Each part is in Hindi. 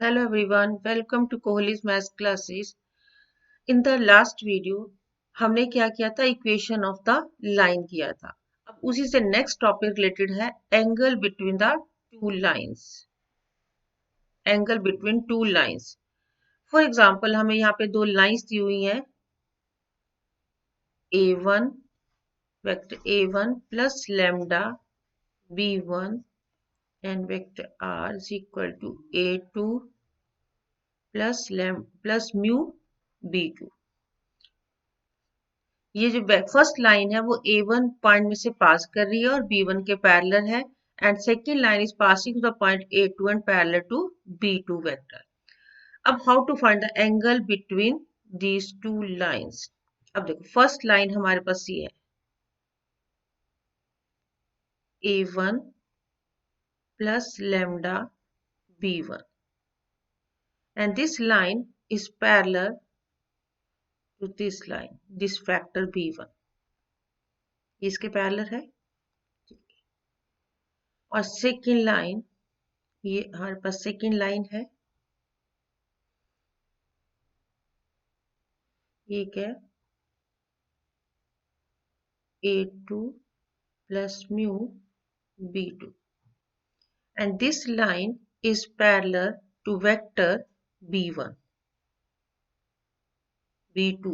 Hello everyone, welcome to Kohli's Math Classes. In the last video, हमने क्या किया था इक्वेशन ऑफ द लाइन किया था. अब उसी से नेक्स्ट टॉपिक रिलेटेड है angle between the two lines. Angle between two lines. For example हमें यहाँ पे दो लाइंस दी हुई हैं a1 vector a1 plus lambda b1 and vector r is equal to a2 plus mu b2. ये जो फर्स्ट लाइन है वो A1 पॉइंट में से पास कर रही है और B1 के पैरेलल है and second line is passing to the point A2 and parallel to B2 vector. अब how to find the angle between these two lines. अब देखो फर्स्ट लाइन हमारे पास ये है A1 plus lambda B1 and this line is parallel to this line, this factor B1. इसके पैरेलल है और सेकेंड लाइन ये हमारे पास सेकेंड लाइन है ये क्या A2 plus mu B2 and this line is parallel to vector B1 B2.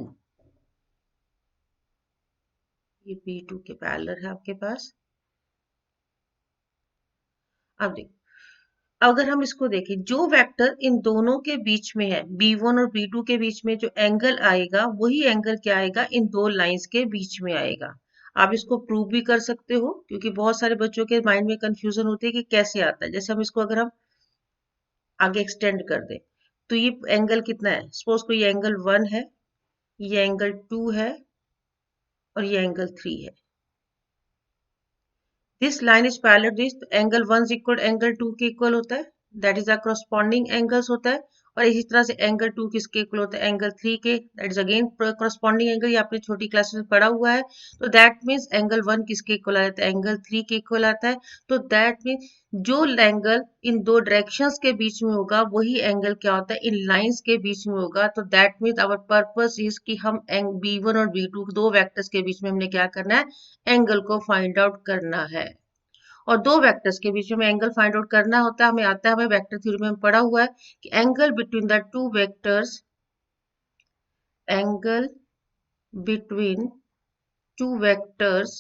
ये B2 के पैरेलल है आपके पास. अब देखो अगर हम इसको देखें जो वेक्टर इन दोनों के बीच में है B1 और B2 के बीच में जो एंगल आएगा वही एंगल क्या आएगा इन दो लाइंस के बीच में आएगा. आप इसको प्रूव भी कर सकते हो क्योंकि बहुत सारे बच्चों के माइंड में कंफ्यूजन होती है कि कैसे आता है. जैसे हम इसको अगर हम आगे एक्सटेंड कर दें तो ये एंगल कितना है. सपोज कोई एंगल 1 है, ये एंगल 2 है और ये एंगल 3 है. This line is parallel to this. Angle 1 equal angle 2 के इक्वल होता है. That is the corresponding angles होता है. और इसी तरह से एंगल 2 किसके इक्वल होता है एंगल 3 के. That is again corresponding angle. ये आपने छोटी क्लासेस में पढ़ा हुआ है. तो दैट मीन्स एंगल 1 किसके इक्वल आता है एंगल 3 के इक्वल आता है. तो दैट मीन्स जो एंगल इन दो डायरेक्शंस के बीच में होगा वही एंगल क्या होता है इन लाइंस के बीच में होगा. तो that means our purpose is कि हम B1 और B2 दो वेक्टर्स के बीच में हमने क्या करना है एंगल को फाइंड आउट करना है. और दो वेक्टर्स के बीच में एंगल फाइंड आउट करना होता है हमें आता है हमें वेक्टर थ्योरी में पढ़ा हुआ है कि angle between the two vectors angle between two vectors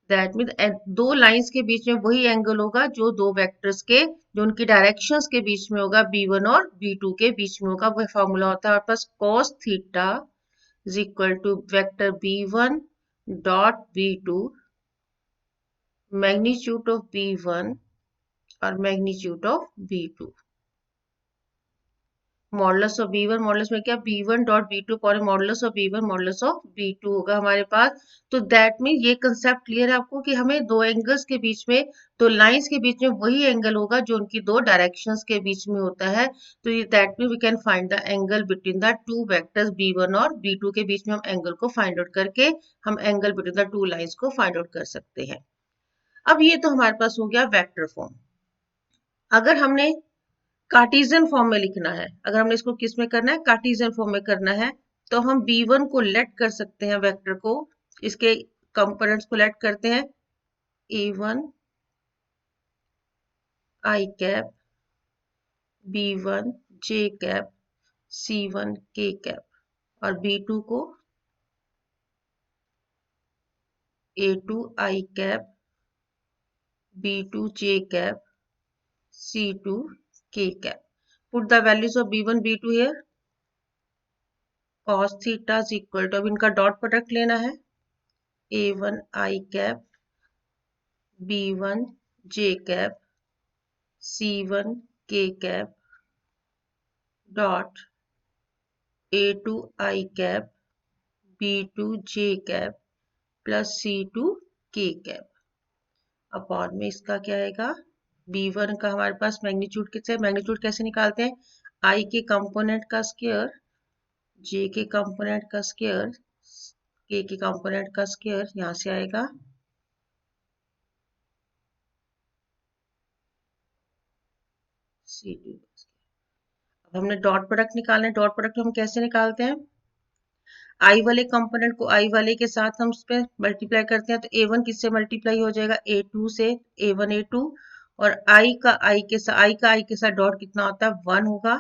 that mean दो लाइंस के बीच में वही एंगल होगा जो दो वेक्टर्स के जो उनकी डायरेक्शंस के बीच में होगा B1 और B2 के बीच में होगा. वह फॉर्मूला होता है हमारे पास cos theta is equal to vector B1 dot B2 magnitude of B1 और magnitude of B2. Modulus of B1 modulus में क्या B1 डॉट B2 पर modulus of B1 modulus of B2 होगा हमारे पास. तो दैट मीन ये कंसेप्ट क्लियर है आपको कि हमें दो एंगल्स के बीच में दो लाइंस के बीच में वही एंगल होगा जो उनकी दो डायरेक्शंस के बीच में होता है. तो ये that mean we can find the angle between the two vectors B1 और B2 के बीच में हम एंगल को फाइंड आउट करके हम angle between the two lines को फाइंड आउट कर सकते हैं. अब ये तो हमारे पास हो गया वेक्टर फॉर्म. अगर हमने कार्टेशियन फॉर्म में लिखना है अगर हमने इसको किस में करना है कार्टेशियन फॉर्म में करना है तो हम B1 को लेट कर सकते हैं वेक्टर को. इसके कंपोनेंट्स को लेट करते हैं A1 I cap B1 J cap C1 K cap और B2 को A2 I cap B2 J cap C2 K cap. Put the values of B1 B2 here. cos theta is equal to अब इनका डॉट प्रोडक्ट लेना है A1 I cap B1 J cap C1 K cap dot A2 I cap B2 J cap plus C2 K cap. Upon में इसका क्या आएगा B1 का हमारे पास मैग्नीट्यूड कितने मैग्नीट्यूड कैसे निकालते हैं I के कंपोनेंट का स्क्वायर J के कंपोनेंट का स्क्वायर K के कंपोनेंट का स्क्वायर यहां से आएगा C2 का स्क्वायर। अब हमने डॉट प्रोडक्ट निकालना है। डॉट प्रोडक्ट हम कैसे निकालते हैं? आई वाले कंपोनेंट को आई वाले के साथ हम उस पर मल्टीप्लाई करते हैं, तो A1 किससे मल्टीप्लाई हो जाएगा? A2 से। A1 A2 और आई का आई के साथ डॉट कितना होता है? 1 होगा।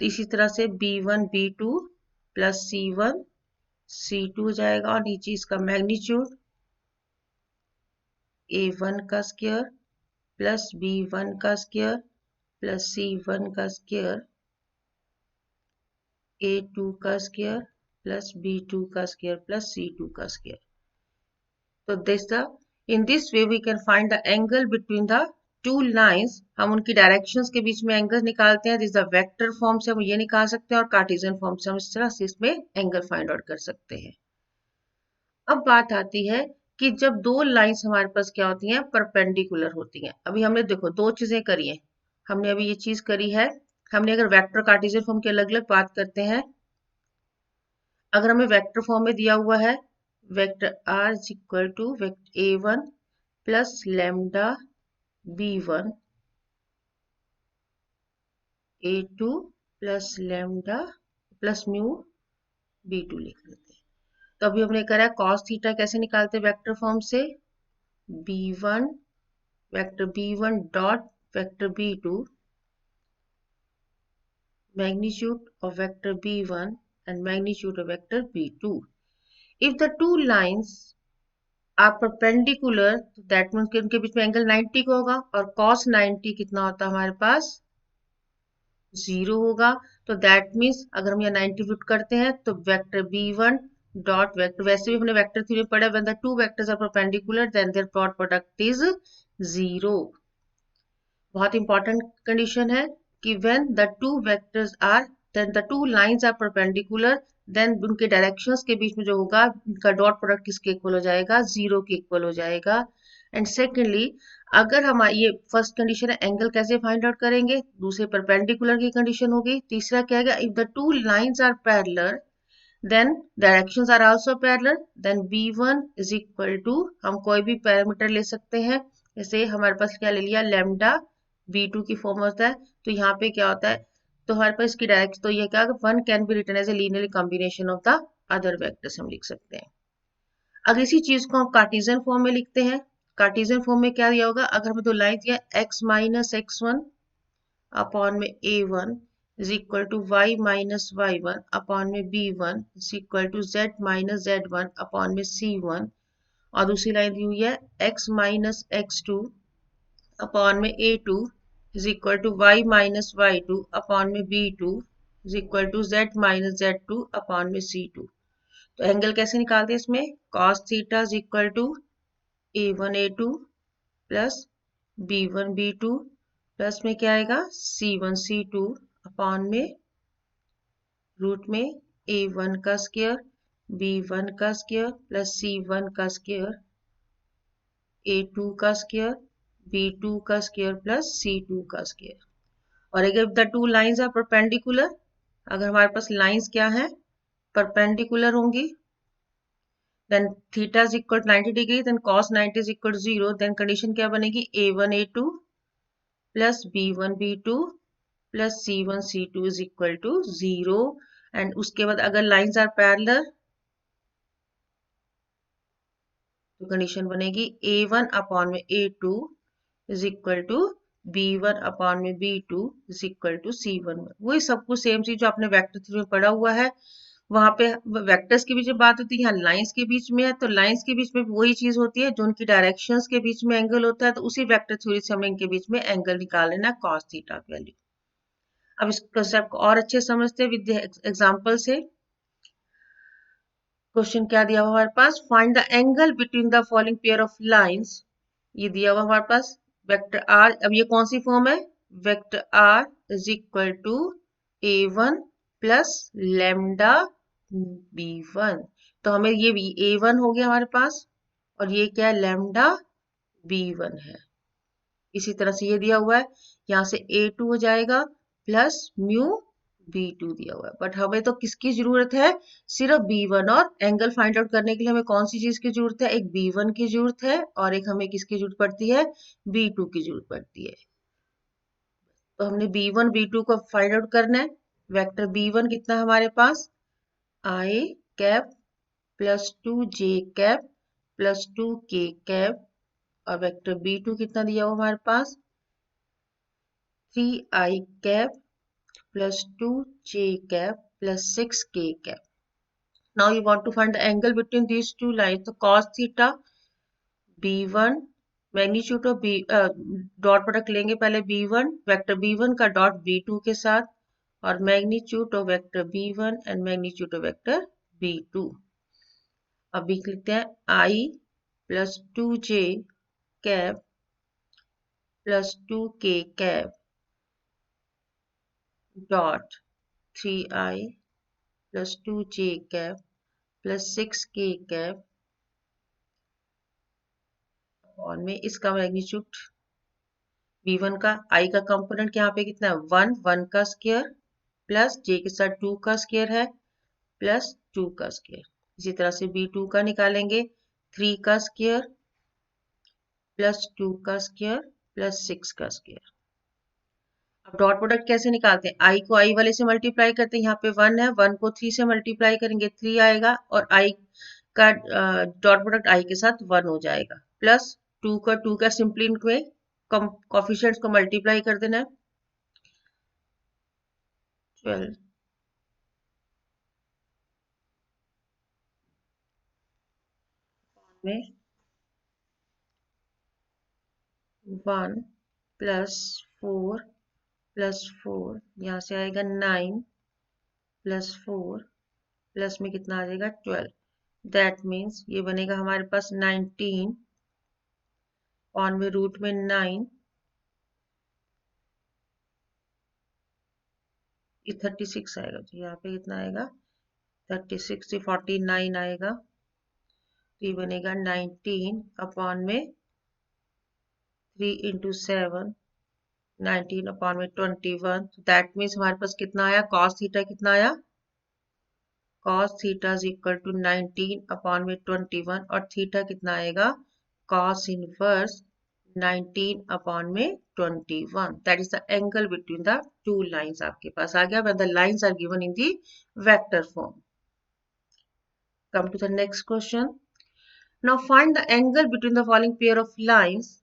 तो इसी तरह से B1 B2 plus C1 C2 हो जाएगा और नीचे इसका मैग्नीट्यूड A1 का स्क्वायर प्लस B1 का स्क्वायर प्लस C1 का स्क्वायर A2 का स्क्वायर प्लस B2 का स्क्वायर प्लस C2 का स्क्वायर। तो in this way we can find the angle between the two lines। हम उनकी डायरेक्शंस के बीच में एंगल निकालते हैं। दिस द वेक्टर फॉर्म से हम ये निकाल सकते हैं और कार्टेशियन फॉर्म से हम इस तरह से इसमें एंगल फाइंड आउट कर सकते हैं। अब बात आती है कि जब दो लाइंस हमारे पास क्या होती हैं? परपेंडिकुलर होती हैं। अभी हमने देखो दो चीजें करी हैं। हमने अभी ये चीज करी है, हमने अगर वेक्टर कार्टेशियन फॉर्म की अलग अलग बात करते हैं। अगर हमें वेक्टर फॉर्म में दिया हुआ है vector r is equal to vector A1 plus lambda B1 A2 plus lambda plus mu B2 लिख लेते हैं। तो अभी हमने करा है cos थीटा कैसे निकालते हैं वेक्टर फॉर्म से? B1 vector B1 dot vector B2 magnitude of vector B1 and magnitude of vector B2. If the two lines are perpendicular, तो that means कि उनके बीच में एंगल 90 का होगा और cos 90 कितना होता है हमारे पास? 0 होगा। तो that means अगर हम यहाँ 90 पुट करते हैं तो वेक्टर B1 डॉट वेक्टर, वैसे भी हमने वेक्टर थ्योरी पढ़ा, when the two vectors are perpendicular then their dot product is 0। बहुत इंपॉर्टेंट कंडीशन है कि when the two vectors are then the two lines are perpendicular then उनके डायरेक्शंस के बीच में जो होगा उनका डॉट प्रोडक्ट किसके इक्वल हो जाएगा? 0 के इक्वल हो जाएगा। एंड सेकेंडली अगर हमारी ये फर्स्ट कंडीशन है, एंगल कैसे फाइंड आउट करेंगे? दूसरे परपेंडिकुलर की कंडीशन होगी। तीसरा क्या है? If the two lines are parallel then directions are also parallel then B1 is equal to, हम कोई भी पैरामीटर ले सकते हैं। जैसे हमारे पास क्या ले लिया? लैम्डा B2 की फॉर्म होता है। तो यहाँ पे क्या होता है? तो हमारे पास इसकी डायरेक्शन, तो ये क्या, one can be written as a linear combination of the other vectors हम लिख सकते हैं। अगर इसी चीज को हम कार्टेशियन फॉर्म में लिखते हैं, कार्टेशियन फॉर्म में क्या दिया होगा? अगर हमें दो लाइन दिया x माइनस x1 अपॉन में A1 is equal to y minus y1 upon में B1 is equal to z minus z1 upon में C1, और दूसरी लाइन दी हुई है x minus x2 अपॉन में A2 is equal to y minus y2 upon में B2 is equal to z minus z2 upon में C2। तो एंगल कैसे निकालते हैं इसमें? cos theta is equal to A1 A2 plus B1 B2 plus में क्या आएगा? C1 C2 अपॉन में रूट में A1 का स्क्वायर B1 का स्क्वायर प्लस C1 का स्क्वायर A2 का स्क्वायर B2 का स्क्वायर प्लस C2 का स्क्वायर। और अगर the two lines are perpendicular, अगर हमारे पास लाइंस क्या है? परपेंडिकुलर होंगी, then theta is equal to 90 degree, then cos 90 is equal to 0, then condition क्या बनेगी? A1 A2 plus B1 B2 plus C1 C2 is equal to 0। And उसके बाद अगर लाइंस आर पैरेलल तो कंडीशन बनेगी A1 अपॉन में A2 is equal to B1 upon में B2 is equal to C1। वही सब कुछ सेम चीज जो आपने वेक्टर थ्योरी में पढ़ा हुआ है, वहां पे वेक्टर्स के बीच में बात होती है, यहाँ लाइंस के बीच में है, तो लाइंस के बीच में वही चीज होती है जो उनकी डायरेक्शंस के बीच में एंगल होता है। तो उसी वेक्टर थ्योरी से हमें इनके बीच में एंगल निकाल लेना cos थीटा की वैल्यू। अब इस कंसेप्ट को और अच्छे समझते हैं विद एग्जांपल से। क्वेश्चन क्या दिया हुआ हमारे पास? Find the angle between the following pair of lines. ये दिया हुआ हमारे पास वेक्टर r। अब ये कौन सी फॉर्म है? Vector r is equal to A1 plus lambda B1। तो हमें ये A1 हो गया हमारे पास और ये क्या है? लैम्डा B1 है। इसी तरह से ये दिया हुआ है, यहाँ से A2 हो जाएगा प्लस म्यू B2 दिया हुआ है। बट हमें तो किसकी जरूरत है? सिर्फ B1। और एंगल फाइंड आउट करने के लिए हमें कौन सी चीज की जरूरत है? एक B1 की जरूरत है और एक हमें किसकी जरूरत पड़ती है? B2 की जरूरत पड़ती है। तो हमने b1 b2 को फाइंड आउट करना है। वेक्टर b1 कितना है हमारे पास, i cap plus 2j cap plus 2k cap, और वेक्टर b2 कितना दिया हुआ हमारे पास, 3i cap plus 2j cap plus 6k cap. Now you want to find the angle between these two lines. So cos theta b1 magnitude of B dot product लेंगे पहले b1 वेक्टर b1 का डॉट b2 के साथ, और magnitude of vector b1 and magnitude of vector b2। अब लिखते हैं i plus 2j cap plus 2k cap dot 3i plus 2j cap plus 6k cap और में इसका मैग्नीट्यूड v1 का, i का कंपोनेंट यहाँ पे कितना है 1 का स्क्वायर प्लस j के साथ 2 का स्क्वायर है प्लस 2 का स्क्वायर। इसी तरह से b2 का निकालेंगे 3 का स्क्वायर प्लस 2 का स्क्वायर प्लस 6 का स्क्वायर। अब डॉट प्रोडक्ट कैसे निकालते हैं, i को i वाले से मल्टीप्लाई करते हैं, यहाँ पे 1 है, 1 को 3 से मल्टीप्लाई करेंगे 3 आएगा, और i का डॉट प्रोडक्ट i के साथ 1 हो जाएगा, प्लस 2 का सिंपली इनके कोफिशिएंट्स को मल्टीप्लाई कर देना है 12 में 1 प्लस 4 प्लस 4 यहाँ से आएगा 9 प्लस 4 प्लस में कितना आ जाएगा 12। दैट मीन्स ये बनेगा हमारे पास 19 ऑन में रूट में 9, ये 36 आएगा, तो यहाँ पे कितना आएगा 36 से 49 आएगा, तो ये बनेगा 19 अपॉन में 3 इंटू 7 19 अपॉन में 21। दैट मीन्स हमारे पास कितना आया, कॉस थीटा कितना आया, cos theta is equal to 19 upon में 21, और थीटा कितना आएगा cos इनवर्स 19 अपॉन में 21। That is the angle between the two lines आपके पास आ गया, when the lines are given in the vector form. Come to the next question. Now find the angle between the following pair of lines.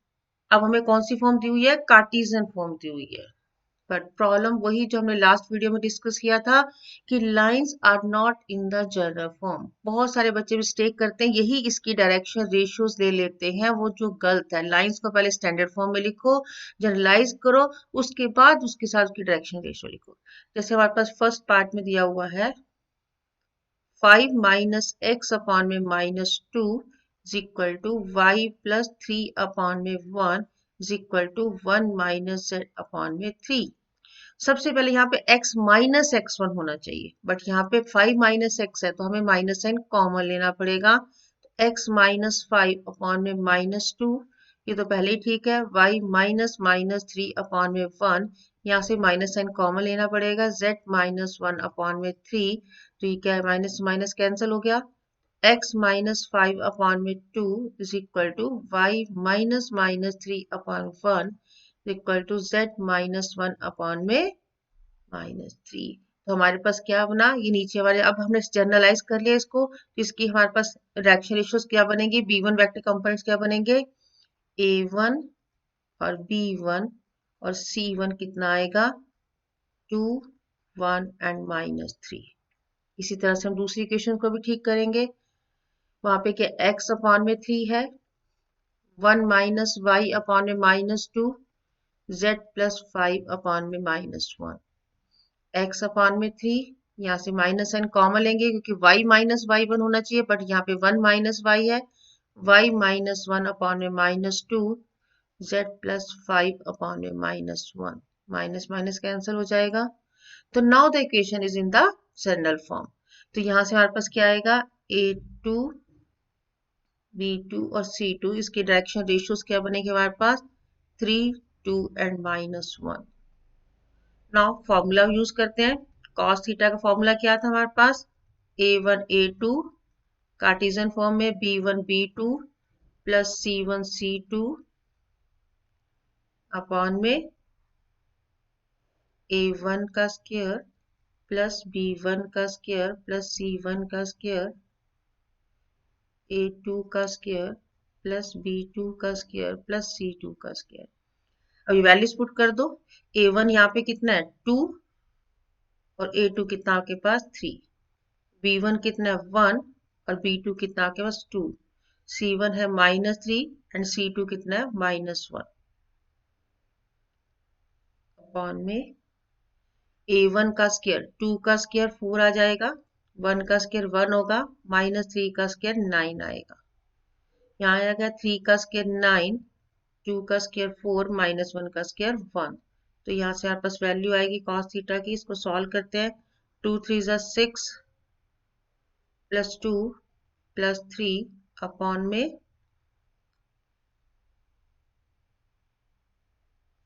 अब हमें कौन सी फॉर्म दी हुई है, कार्टेशियन फॉर्म दी हुई है, बट प्रॉब्लम वही जो हमने लास्ट वीडियो में डिस्कस किया था कि lines are not in the general form. बहुत सारे बच्चे मिस्टेक करते हैं, यही इसकी डायरेक्शन रेशियोज ले लेते हैं, वो जो गलत है। लाइंस को पहले स्टैंडर्ड फॉर्म में लिखो, जनरलाइज करो, उसके बाद उसके साथ उसकी डायरेक्शन रेशियो लिखो। जैसे हमारे पास फर्स्ट पार्ट में दिया हुआ है 5 माइनस एक्स अपॉन में -2 is equal to y plus 3 upon में 1 is equal to 1 minus z upon में 3। सबसे पहले यहाँ पे x माइनस x1 होना चाहिए, बट यहाँ पे 5 माइनस एक्स है, तो हमें माइनस साइन कॉमन लेना पड़ेगा। x माइनस 5 अपॉन में -2, ये तो पहले ही ठीक है। y माइनस -3 अपॉन में 1, यहाँ से माइनस साइन कॉमन लेना पड़ेगा। z माइनस 1 अपॉन में 3, तो ये क्या है, माइनस माइनस कैंसिल हो गया। x माइनस 5 अपॉन में 2 is equal to y minus -3 upon 1 equal to z minus 1 upon में -3। तो हमारे पास क्या बना, ये नीचे वाले, अब हमने जनरलाइज कर लिया इसको, तो इसकी हमारे पास डायरेक्शन रेशियोज क्या बनेंगे, b1 वेक्टर कंपोनेंट्स क्या बनेंगे, a1 और b1 और c1 कितना आएगा 2 1 एंड -3। इसी तरह से हम दूसरी इक्वेशन को भी ठीक करेंगे, वहां पे क्या x अपॉन में 3 है, 1 माइनस वाई अपॉन में -2, z प्लस 5 अपॉन में -1, x अपॉन में 3, यहाँ से माइनस साइन कॉमन लेंगे क्योंकि y माइनस y1 होना चाहिए, बट यहाँ पे 1 माइनस y है, y माइनस 1 अपॉन में -2, z प्लस 5 अपॉन में -1, माइनस माइनस कैंसिल हो जाएगा। तो now the equation is in the general form. तो यहाँ से हमारे पास क्या आएगा, a2 b2 और c2, इसकी डायरेक्शन रेशियोज क्या बनेगी हमारे पास 3 2 एंड -1। नाउ फॉर्मूला यूज करते हैं, cos थीटा का फॉर्मूला क्या था हमारे पास, a1 a2 कार्टेशियन फॉर्म में b1 b2 plus c1 c2 upon में A1 का स्क्वायर प्लस B1 का स्क्वायर प्लस C1 का स्क्वायर A2 का स्क्वायर प्लस B2 का स्क्वायर प्लस C2 का स्क्वायर। अभी वैल्यूज पुट कर दो। A1 यहाँ पे कितना है 2 और A2 कितना आपके पास 3, B1 कितना है 1 और B2 कितना आपके पास 2, C1 है -3 एंड C2 कितना है -1 अपॉन में A1 का स्क्वायर 2 का स्क्वायर 4 आ जाएगा, 1 का स्क्वायर 1 होगा, -3 का स्क्वायर 9 आएगा। यहाँ आएगा 3 का स्क्वायर 9, 2 का स्क्वायर 4 -1 का स्क्वायर 1। तो यहाँ से हमारे पास वैल्यू आएगी कॉस थीटा की। इसको सॉल्व करते हैं। 2 3 6 प्लस 2 प्लस 3 अपॉन में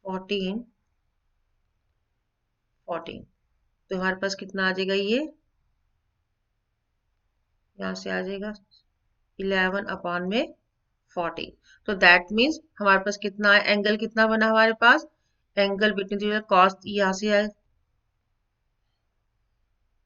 14 14। तो हमारे पास कितना आ जाएगा, ये यहाँ से आ जाएगा 11 अपॉन में 40। तो दैट मीन्स हमारे पास कितना है, एंगल कितना बना हमारे पास, एंगल बिटवीन कॉस, यहाँ से आए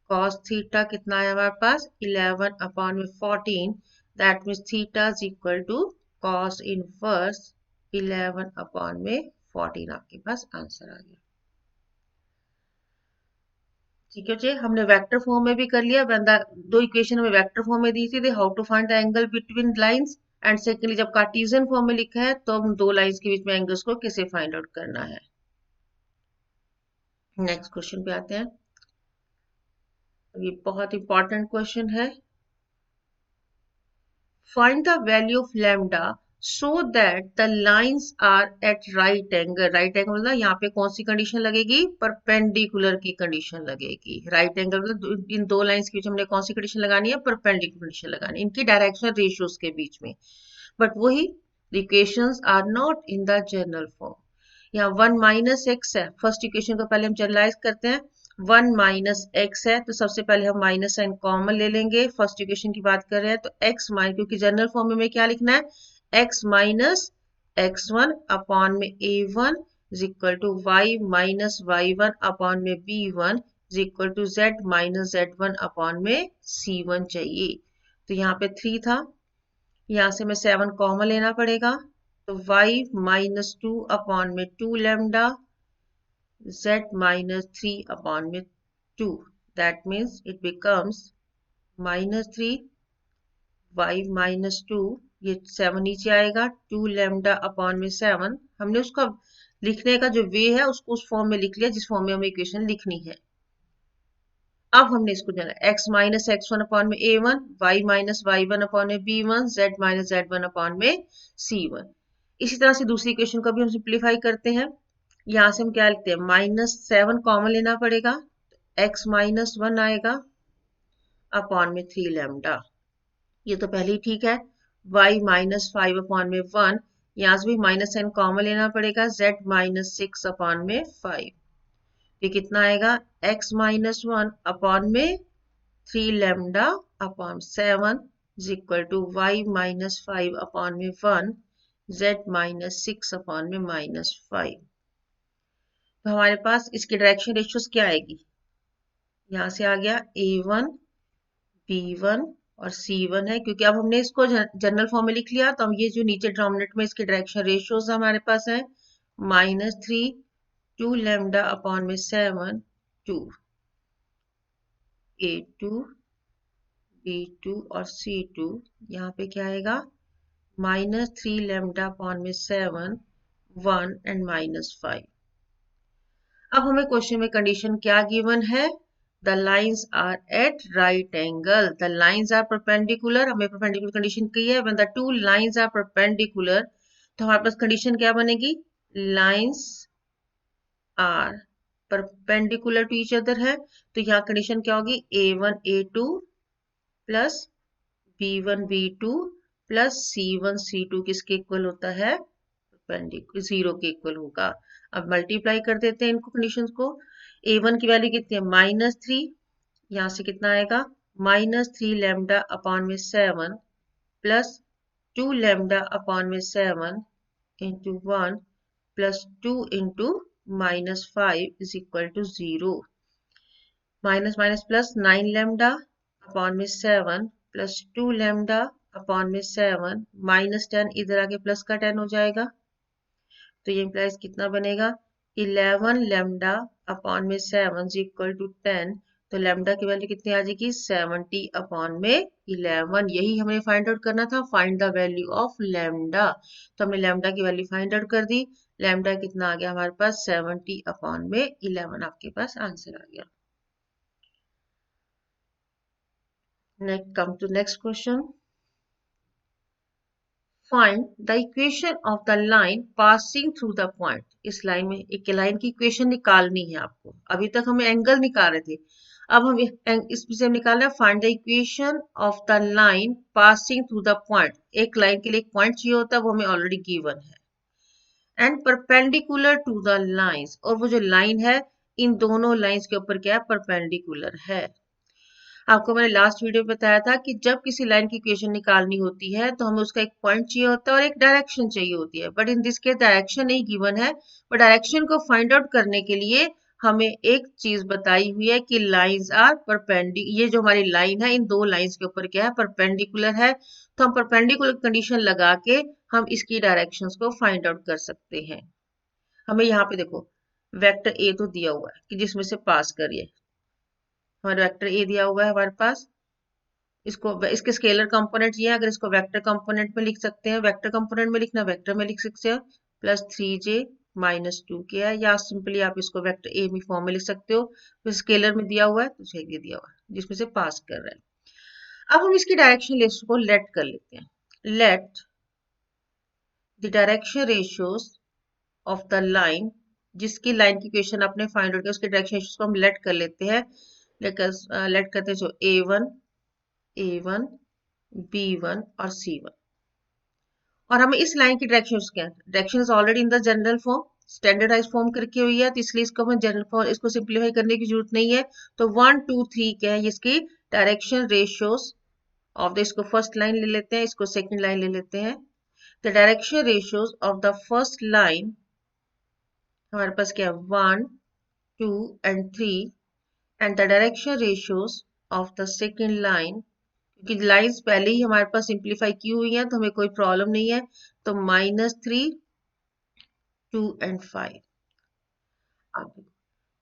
cos थीटा कितना है हमारे पास 11 अपॉन में 14। That means theta is equal to cos inverse 11 upon में 14। आपके पास आंसर आ गया। ठीक है जी, हमने वेक्टर फॉर्म में भी कर लिया। बंदा दो इक्वेशन हमें वेक्टर फॉर्म में दी थी, how to find the angle between lines, and secondly जब कार्टेशियन फॉर्म में लिखा है तो हम दो लाइंस के बीच में एंगल्स को कैसे फाइंड आउट करना है। नेक्स्ट क्वेश्चन पे आते हैं। ये बहुत इंपॉर्टेंट क्वेश्चन है। Find the value of lambda so that the lines are at right angle. Right angle मतलब यहाँ पे कौन सी कंडीशन लगेगी, परपेंडिकुलर की कंडीशन लगेगी। राइट एंगल मतलब इन दो लाइंस के बीच हमने कौन सी कंडीशन लगानी है, परपेंडिकुलर कंडीशन लगानी है, इनकी डायरेक्शनल रेशियोज के बीच में। बट वही equations are not in the general form. यहाँ 1 माइनस एक्स है, फर्स्ट इक्वेशन को पहले हम जनरलाइज करते हैं। 1 माइनस एक्स है तो सबसे पहले हम माइनस साइन कॉमन ले लेंगे। फर्स्ट इक्वेशन की बात कर रहे हैं तो एक्स माइनस, क्योंकि जनरल फॉर्म में क्या लिखना है, एक्स माइनस x1 अपॉन में a1 is equal to y minus y1 upon में b1 is equal to z minus z1 upon में c1 चाहिए। तो यहाँ पे 3 था, यहाँ से मैं 7 कॉमन लेना पड़ेगा। तो y माइनस 2 अपॉन में 2 लैम्डा z minus 3 upon में 2, that means it becomes minus 3 y minus 2, ये 7 नीचे आएगा, 2 lambda upon में 7। हमने उसका लिखने का जो वे है उसको उस फॉर्म में लिख लिया जिस फॉर्म में हमें इक्वेशन लिखनी है। अब हमने इसको जाना x माइनस x1 अपॉन में a1, y minus y1 upon में b1, z minus z1 upon में c1। इसी तरह से दूसरी इक्वेशन को भी हम सिंप्लीफाई करते हैं। यहाँ से हम क्या लिखते हैं, -7 कॉमन लेना पड़ेगा, x माइनस 1 आएगा अपॉन में 3 लैम्डा, ये तो पहले ही ठीक है। y माइनस 5 अपॉन में 1, यहाँ से भी -n कॉमन लेना पड़ेगा, z माइनस 6 अपॉन में 5, ये कितना आएगा, x माइनस 1 अपॉन में 3 lambda upon 7 is equal to y minus 5 upon में 1, z माइनस 6 अपॉन में -5। तो हमारे पास इसकी डायरेक्शन रेशियोज क्या आएगी, यहाँ से आ गया a1 b1 और c1 है, क्योंकि अब हमने इसको जनरल फॉर्म में लिख लिया। तो हम ये जो नीचे डिनोमिनेटर में इसके डायरेक्शन रेशियोज हमारे पास है, -3 2 लैम्डा अपॉन में 7 2 a2 b2 और c2, यहाँ पे क्या आएगा -3 लैम्डा अपॉन में 7 1 एंड -5। अब हमें क्वेश्चन में कंडीशन क्या गिवन है, the lines are at right angle, the lines are perpendicular. हमें परपेंडिकुलर कंडीशन की है, when the two lines are perpendicular, तो हमारे पास कंडीशन क्या बनेगी, lines are perpendicular to each other है। तो यहाँ कंडीशन क्या होगी, a1 a2 plus b1 b2 plus c1 c2 किसके इक्वल होता है, परपेंडिकुलर 0 के इक्वल होगा। अब मल्टीप्लाई कर देते हैं इनको कंडीशंस को। a1 की वैल्यू कितनी है -3, यहाँ से कितना आएगा -3 लैम्डा अपॉन में 7 प्लस 2 लैम्डा अपॉन में 7 into 1 plus 2 into -5 is equal to 0। Minus minus plus 9 lambda upon में 7 प्लस 2 लैम्डा अपॉन में 7 -10 इधर आके प्लस का 10 हो जाएगा। तो ये इम्प्लाइज कितना बनेगा 11 लैम्डा अपॉन में 7 इक्वल टू 10। तो लैम्डा की वैल्यू कितनी आ जाएगी 70 अपॉन में 11। यही हमें फाइंड आउट करना था, find the value of lambda. तो हमने लैम्डा की वैल्यू फाइंड आउट कर दी। लैम्डा कितना आ गया हमारे पास 70 अपॉन में 11 आपके पास आंसर आ गया। Next come to next question. Find the equation of the line passing through the point. इस लाइन में एक लाइन की इक्वेशन निकालनी है आपको। अभी तक हमें एंगल निकाल रहे थे, अब हम इसमें से निकाल रहे हैं find the equation of the line passing through the point. एक लाइन के लिए एक पॉइंट चाहिए होता है, वो हमें ऑलरेडी गिवन है। And perpendicular to the lines, और वो जो लाइन है इन दोनों लाइंस के ऊपर क्या है परपेंडिकुलर है। आपको मैंने लास्ट वीडियो में बताया था कि जब किसी लाइन की इक्वेशन निकालनी होती है तो हमें उसका एक पॉइंट चाहिए होता है और एक डायरेक्शन चाहिए होती है। But in this case direction नहीं गिवन है, बट डायरेक्शन को फाइंड आउट करने के लिए हमें एक चीज बताई हुई है कि लाइंस आर परपेंडिकुलर। ये जो हमारी लाइन है इन दो लाइंस के ऊपर क्या है परपेंडिकुलर है। तो हम परपेंडिकुलर कंडीशन लगा के हम इसकी डायरेक्शंस को फाइंड आउट कर सकते हैं। हमें यहाँ पे देखो वेक्टर ए तो दिया हुआ है कि जिसमें से पास करिए। हमारा वेक्टर ए दिया हुआ है हमारे पास, इसको इसके स्केलर कंपोनेंट ये है। अगर इसको वेक्टर कंपोनेंट में लिख सकते हैं, वेक्टर कंपोनेंट में लिखना वेक्टर में लिख सकते हैं +3j -2 के है, या सिंपली आप इसको वेक्टर ए में फॉर्म में लिख सकते हो। तो स्केलर में दिया हुआ है तो ये दिया हुआ है जिसमें से पास कर रहे हैं। अब हम इसकी डायरेक्शन लिस्ट को लेट कर लेते हैं। Let the direction ratios of the line, जिसकी लाइन की इक्वेशन आपने फाइंड आउट किया उसके डायरेक्शन रेशियोज को हम लेट कर लेते हैं। लेट करते हैं जो A1 B1 और C1। और हमें इस लाइन की डायरेक्शन क्या है, direction is already in the general form, standardize form करके हुई है, तो इसलिए इसको हमें जनरल फॉर्म इसको सिंप्लीफाई करने की जरूरत नहीं है। तो 1 2 3 क्या है इसकी डायरेक्शन रेशियोज ऑफ द, इसको फर्स्ट लाइन ले लेते हैं, इसको सेकंड लाइन ले लेते हैं। The direction ratios of the first line हमारे पास क्या है 1 2 and 3, and the direction ratios of the second line, क्योंकि लाइंस पहले ही हमारे पास सिंप्लीफाई की हुई है तो हमें कोई प्रॉब्लम नहीं है। तो -3 2 एंड 5।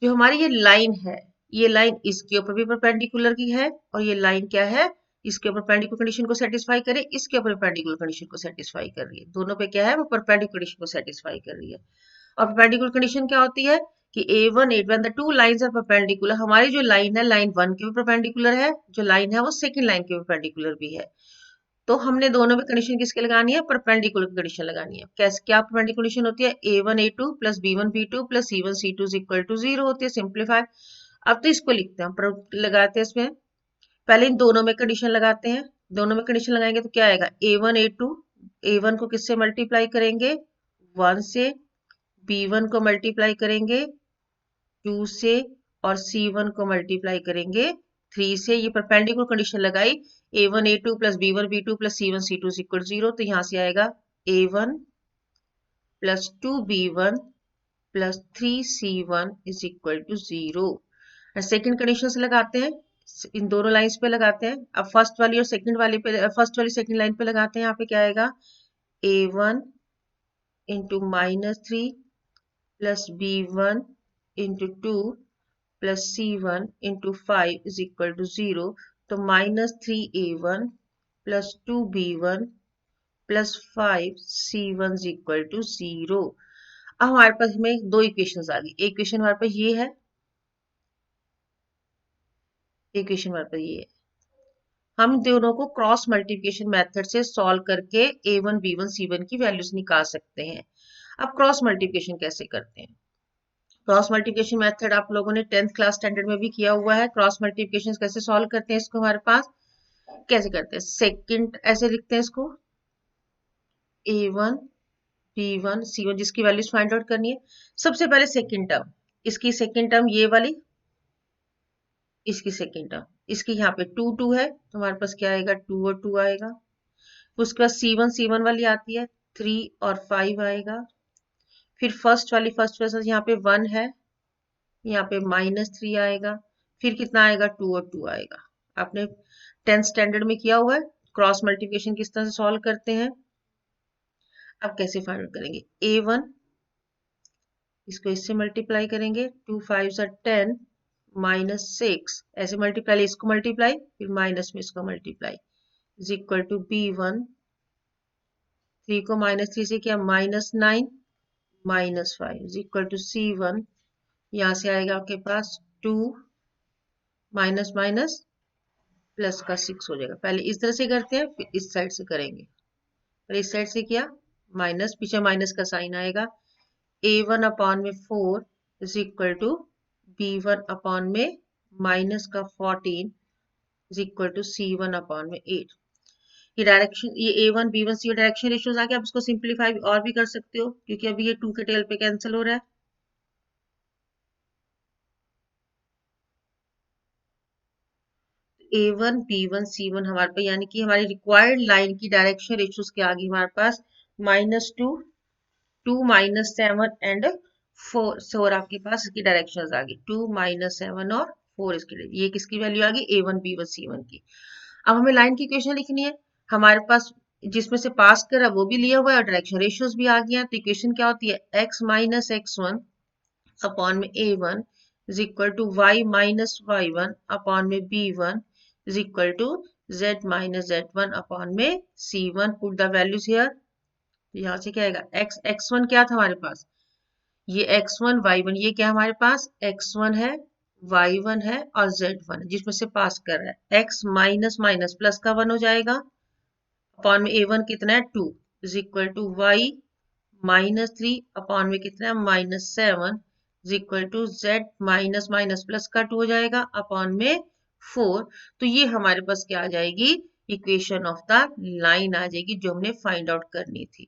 जो हमारी ये लाइन है, ये लाइन इसके ऊपर भी परपेंडिकुलर की है, और ये लाइन क्या है इसके ऊपर परपेंडिकुलर कंडीशन को सेटिस्फाई करे, इसके ऊपर परपेंडिकुलर कंडीशन को सेटिस्फाई कर रही है। दोनों पे क्या है वो परपेंडिकुलर कंडीशन को सेटिस्फाई कर रही है। और परपेंडिकुलर कंडीशन क्या होती है कि A1 A1 the two lines are perpendicular. हमारी जो लाइन है लाइन 1 के भी परपेंडिकुलर है, जो लाइन है वो सेकंड लाइन के परपेंडिकुलर भी है। तो हमने दोनों में कंडीशन किसके लगानी है परपेंडिकुलर कंडीशन लगानी है। कैसे क्या परपेंडिकुलर कंडीशन होती है A1 A2 plus B1 B2 plus C1 C2 is equal to 0 होती है, सिंप्लीफाई। अब तो इसको लिखते हैं लगाते हैं इसमें, पहले इन दोनों में कंडीशन लगाते हैं। दोनों में कंडीशन लगाएंगे तो क्या आएगा A1 A2, A1 को किससे मल्टीप्लाई करेंगे 1 से, B1 को मल्टीप्लाई करेंगे 2 से, और C1 को मल्टीप्लाई करेंगे 3 से। ये परपेंडिकुलर कंडीशन लगाई A1 A2 plus B1 B2 plus C1 C2 is equal 0। तो यहाँ से आएगा A1 plus 2B1 plus 3C1 is equal to 0। Second condition से लगाते हैं, इन दोनों लाइंस पे लगाते हैं। अब फर्स्ट वाली और सेकंड वाली पे, फर्स्ट वाली सेकंड लाइन पे लगाते हैं। यहाँ पे क्या आएगा A1 into -3 plus B1 into 2 plus C1 into 5 is equal to 0। तो -3A1 plus 2B1 plus 5C1 is equal to 0। अब हमारे पास में दो इक्वेशंस आ गई। इक्वेशन हमारे पास ये है, इक्वेशन हमारे पास ये है। हम दोनों को क्रॉस मल्टीप्लिकेशन मेथड से सॉल्व करके A1 B1 C1 की वैल्यूज निकाल सकते हैं। अब क्रॉस मल्टीप्लिकेशन कैसे करते हैं, क्रॉस मल्टीप्लिकेशन मेथड आप लोगों ने 10th क्लास स्टैंडर्ड में भी किया हुआ है। क्रॉस मल्टीप्लिकेशन कैसे सॉल्व करते हैं इसको, हमारे पास कैसे करते हैं सेकंड ऐसे लिखते हैं इसको A1 B1 C1 जिसकी वैल्यूज फाइंड आउट करनी है। सबसे पहले सेकंड टर्म, इसकी सेकंड टर्म ये वाली, इसकी सेकंड टर्म, इसकी यहाँ पे 2 2 है तो हमारे पास क्या आएगा 2 और 2 आएगा। उसके बाद C1 वाली आती है 3 और 5 आएगा। फिर फर्स्ट प्लस यहाँ पे 1 है, यहाँ पे -3 आएगा, फिर कितना आएगा 2 और 2 आएगा। आपने 10th स्टैंडर्ड में किया हुआ है क्रॉस मल्टीप्लिकेशन किस तरह से सॉल्व करते हैं। अब कैसे फाइंड आउट करेंगे, A1 इसको इससे मल्टीप्लाई करेंगे, 2 5 10 -6 ऐसे मल्टीप्लाई, इसको मल्टीप्लाई फिर माइनस में इसको multiply is equal to B1, 3 को -3 से किया -9 -5 इज इक्वल टू C1, यहाँ से आएगा आपके पास 2 माइनस माइनस प्लस का 6 हो जाएगा। पहले इस तरह से करते हैं फिर इस साइड से करेंगे, और इस साइड से किया माइनस, पीछे माइनस का साइन आएगा, A1 अपॉन में 4 is equal to B1 upon में माइनस का 14 is equal to C1 upon में 8। ये डायरेक्शन, ये A1 B1 C direction ratios आके आप इसको सिंप्लीफाई और भी कर सकते हो, क्योंकि अभी ये 2 के टेल पे कैंसिल हो रहा है। A1 B1 C1 हमारे पास, यानी कि हमारी रिक्वायर्ड लाइन की डायरेक्शन रेशियोज के आगे हमारे पास -2 2 -7 एंड 4 आपके पास इसकी डायरेक्शंस आ गई, 2 -7 और 4 इसकी, ये किसकी वैल्यू आ गई A1 B1 C1 की। अब हमें लाइन की इक्वेशन लिखनी है, हमारे पास जिसमें से पास कर रहा है वो भी लिया हुआ है और डायरेक्शन रेशियोज भी आ गया है, तो इक्वेशन क्या होती है, x माइनस x1 अपॉन में A1 is equal to y minus y1 upon में B1 is equal to z minus z1 upon में C1। Put the values here, यहाँ से क्या आएगा, x1 क्या था हमारे पास, ये x1 y1, ये क्या हमारे पास x1 है y1 है और z1 है, जिसमें से पास कर रहा है, x माइनस माइनस प्लस का 1 हो जाएगा अपॉन में A1 कितना है 2 is equal to y -3 upon में कितना है -7 is equal to z minus minus plus का 2 हो जाएगा अपॉन में 4। तो ये हमारे पास क्या आ जाएगी, इक्वेशन ऑफ द लाइन आ जाएगी जो हमने फाइंड आउट करनी थी।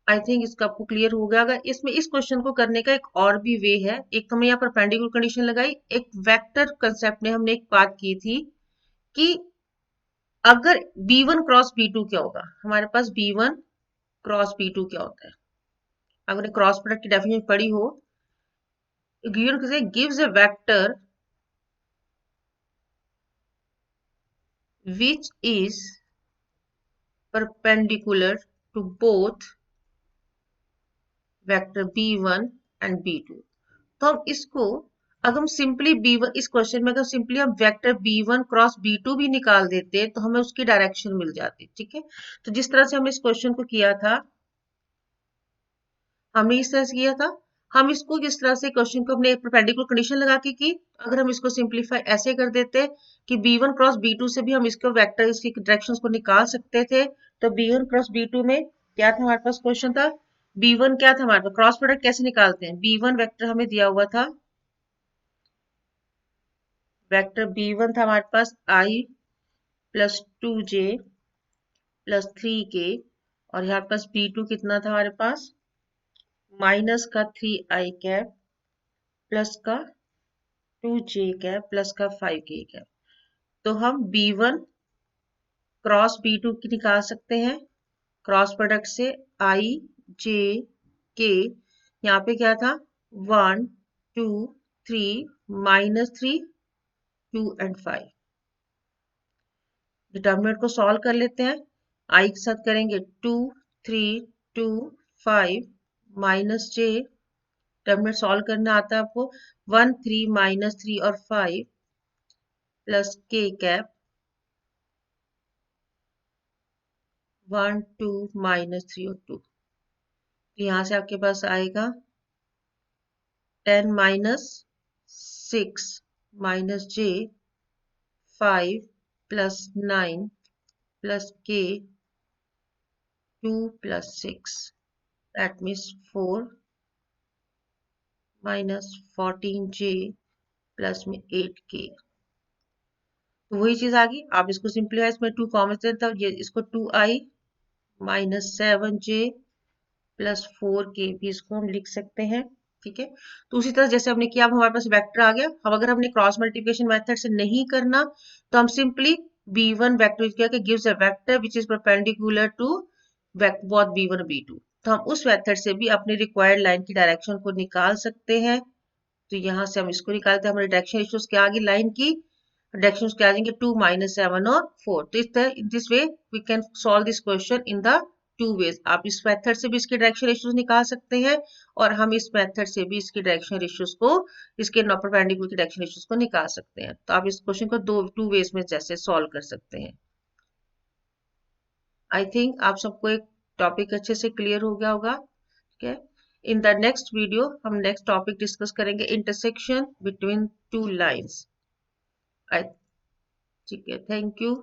आई थिंक इसका आपको क्लियर हो गया। अगर इसमें इस क्वेश्चन को करने का एक और भी वे है, एक तो मैं यहाँ पर परपेंडिकुलर कंडीशन लगाई, एक वेक्टर कंसेप्ट में हमने एक बात की थी कि अगर B1 क्रॉस B2 क्या होगा, हमारे पास B1 क्रॉस B2 क्या होता है, अगर क्रॉस प्रोडक्ट की डेफिनेशन पढ़ी हो, gives a vector which is perpendicular to both vector B1 and B2। तो हम इसको, अगर हम सिंपली B1, इस क्वेश्चन में अगर सिंपली हम वेक्टर B1 क्रॉस B2 भी निकाल देते तो हमें उसकी डायरेक्शन मिल जाती, ठीक है। तो जिस तरह से हमने इस क्वेश्चन को किया था, हमने इस तरह से किया था, हम इसको किस तरह से क्वेश्चन को अपने परपेंडिकुलर कंडीशन लगा के की, अगर हम इसको सिंप्लीफाई ऐसे कर देते कि B1 क्रॉस B2 से भी हम इसको वेक्टर, इसकी डायरेक्शंस को निकाल सकते थे। तो B1 क्रॉस B2 में क्या था हमारे पास, क्वेश्चन था B1 क्या था हमारे पास, क्रॉस प्रोडक्ट कैसे निकालते हैं, B1 वेक्टर हमें दिया हुआ था, वेक्टर B1 था हमारे पास I plus 2j plus 3k, और यहाँ पास B2 कितना था हमारे पास, माइनस का 3i कैप प्लस का 2j कैप प्लस का 5k कैप। तो हम B1 क्रॉस B2 की निकाल सकते हैं, क्रॉस प्रोडक्ट से I j k, यहाँ पे क्या था 1 2 3 -3 2 एंड 5। डिटर्मिनेंट को सॉल्व कर लेते हैं, I के साथ करेंगे 2 3 2 5 माइनस j, डिटर्मिनेंट सॉल्व करना आता है आपको, 1 3 -3 और 5 प्लस k कैप 1 2 -3 और 2। यहाँ से आपके पास आएगा 10 -6 minus j 5 plus 9 plus k 2 plus 6, that means 4 minus 14j plus में 8k। तो वही चीज आ गई, आप इसको सिंपलीफाई, इसमें 2 कॉमन देता हूँ, ये इसको 2i minus 7j plus 4k भी इसको हम लिख सकते हैं, ठीक है। तो उसी तरह जैसे हमने किया, अब हमारे पास वेक्टर आ गया। अब अगर हमने क्रॉस मल्टीप्लिकेशन मेथड से नहीं करना तो हम सिंपली b1 वेक्टर क्या कि gives a vector which is perpendicular to both b1 और b2। तो हम उस मेथड से भी अपनी रिक्वायर्ड लाइन की डायरेक्शन को निकाल सकते हैं। तो यहाँ से हम इसको निकालते हैं, हमारे डायरेक्शन रेशियोज क्या आ गई लाइन की, डायरेक्शन क्या आ जाएंगे 2, -7 और 4। तो इस तरह in this way we can solve this question in the two ways. आप इस मेथड से भी इसके डायरेक्शन रेशियोज निकाल सकते हैं और हम इस मेथड से भी इसके डायरेक्शन रेशियोज को, इसके परपेंडिकुलर के डायरेक्शन रेशियोज को निकाल सकते हैं। तो आप इस क्वेश्चन को टू वेज में जैसे सॉल्व कर सकते हैं। आई थिंक आप सबको एक टॉपिक अच्छे से क्लियर हो गया होगा। ठीक है। इन द नेक्स्ट वीडियो हम नेक्स्ट टॉपिक डिस्कस करेंगे, इंटरसेक्शन बिटवीन टू लाइन्स। ठीक है, थैंक यू।